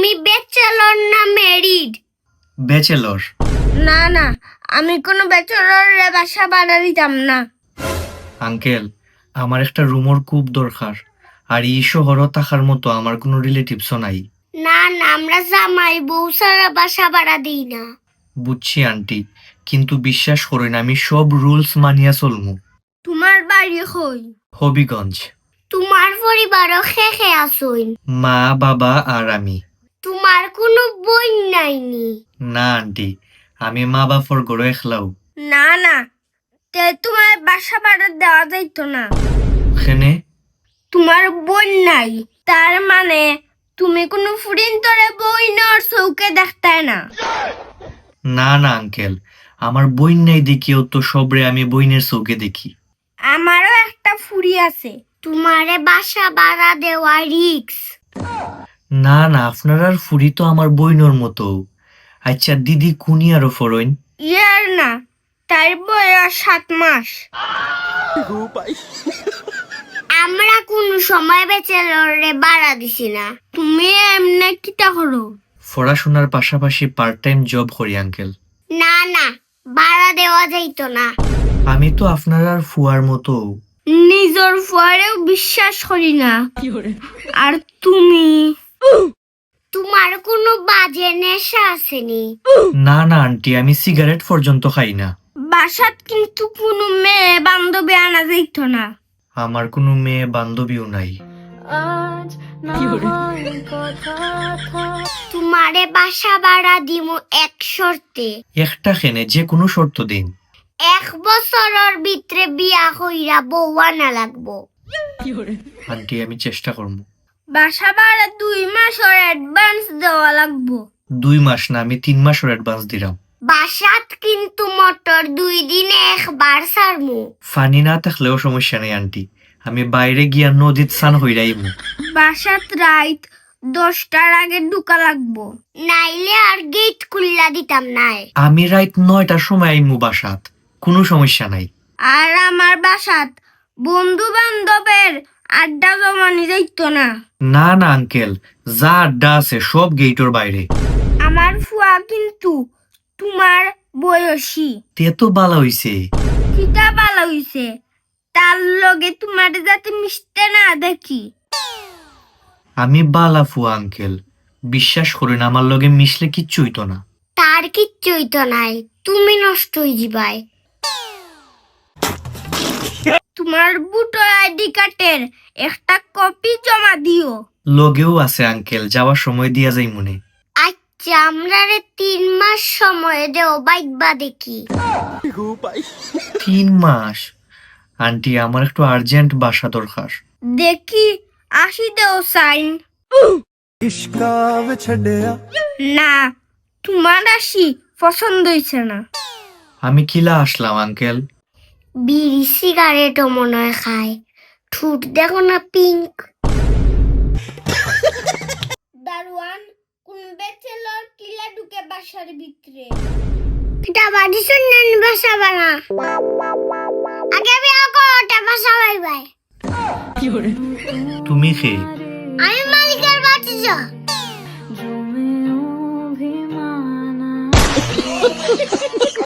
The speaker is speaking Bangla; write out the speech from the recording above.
তুমি ব্যাচেলর না ম্যারিড? ব্যাচেলর। না না, আমি কোনো ব্যাচেলরের বাসা ভাড়া দিতাম না। আঙ্কেল, আমার একটা রুমের খুব দরকার, আর এই শহরও থাকার মতো আমার কোনো রিলেটিভসও নাই। না না, আমরা জামাই বউ ছাড়া বাসা ভাড়া দিই না। বুঝছি আন্টি, কিন্তু বিশ্বাস করেন আমি সব রুলস মানিয়া চলমু। তোমার বাড়ি কই? হবিগঞ্জ। তোমার পরিবারও খেয়ে আসইন? মা, বাবা আর আমি। তোমার কোনো বোন নাইনি? না আন্টি, আমি মা বাপর গড়ে একলাও। না না, তে তোমার বাসা ভাড়া দেওয়া যাইতো না। ওখানে তোমার বোন নাই, তার মানে তুমি কোনো ফুরিন তোরে বইনর চৌকে দেখতে না। না না আঙ্কেল, আমার বইন নাই দেখিও তো সবরে আমি বইনের চৌকে দেখি। আমারও একটা ফুরি আছে, তোমারে বাসা ভাড়া দেওয়া রিক্স। না না, আপনার আর ফুরি তো আমার বইনর মতো। আচ্ছা দিদি কুনি আরো ফরইন? ইয়ার না, তার বয়স 7 মাস। আমরা কোন সময় ব্যাচেলরে ভাড়া দিছি না। তুমি এমনি কিটা করো? পড়াশোনার পাশাপাশি পার্ট টাইম জব করি আঙ্কেল। না না, ভাড়া দেওয়া যাইতো না। আমি তো আপনার আর ফুয়ার মতো। নিজের ফুয়ারেও বিশ্বাস করি না। আর তুমি, তোমার কোনো বাজে নেশা আসেনি? না না আন্টি, আমি সিগারেট পর্যন্ত খাই না। বাসাত কিন্তু কোনো মেয়ে বান্ধবী আনা যাইতো না। আমার কোনো মেয়ে বান্ধবীও নাই। তোমারে বাসা ভাড়া দিমু এক শর্তে। একটা খেনে যে কোনো শর্ত দিন। 1 বছরের ভিতরে বিয়া হইরা বউ আনা লাগবো। আন্টি আমি চেষ্টা করবো। বাসা ভাড়া 2 মাসের অ্যাডভান্স দেওয়া লাগবো। 2 মাস না, আমি 3 মাসের অ্যাডভান্স দিলাম। বাসাত কিন্তু মোটর 2 দিনে একবার সারমু। ফানি না থাকলেও সমস্যা নেই আন্টি, আমি বাইরে গিয়া নদীত স্নান হইরাইমু। বাসাত রাত 10টার আগে ঢুকা লাগবো, নাইলে আর গেট খুললা দিতাম নাই। আমি রাত 9টার সময় আইমু বাসাত, কোনো সমস্যা নাই। আর আমার বাসাত বন্ধু বান্ধবের আড্ডা জমানি যাইতো না। না না আঙ্কেল, যা আড্ডা আছে সব গেটের বাইরে। আমার ফুয়া কিন্তু তোমার বয়সী। তে তো বালা হইছে। কিতা ভালো হইছে, তার লগে তোমার যাতে মিশতে না দেখি। আমি বালা ফুয়া আঙ্কেল, বিশ্বাস করেন আমার লগে মিশলে কিচ্ছু হইতো না। তার কিচ্ছুই তো নাই, তুমি নষ্ট হই যাবাই। তোমার ভোটার আইডি কার্ডের একটা কপি জমা দিও। লগেও আছে আঙ্কেল, যাওয়ার সময় দিয়া যাই মনে। আচ্ছা, আমরা 3 মাস সময় দেও বাইকবা দেখি। 3 মাস? আন্টি আমার একটু আর্জেন্ট বাসা দরকার। দেখি আসি দেও সাইন। না, তোমার আসি পছন্দ হইছে না। আমি কিলা আসলাম আঙ্কেল? বিড়ি সিগারেটও মনে হয় খায়, ঠুট দেখো না পিঙ্ক। দারোয়ান, কোন ব্যাচেলর কিলা ঢুকে বাসার ভিতরে? এটা বাড়ি শুনলেন বাসা বানা। আগে বিয়া করো, বাসা বাই বাই। তুমি খে? আমি মালিকের বাড়ি যা।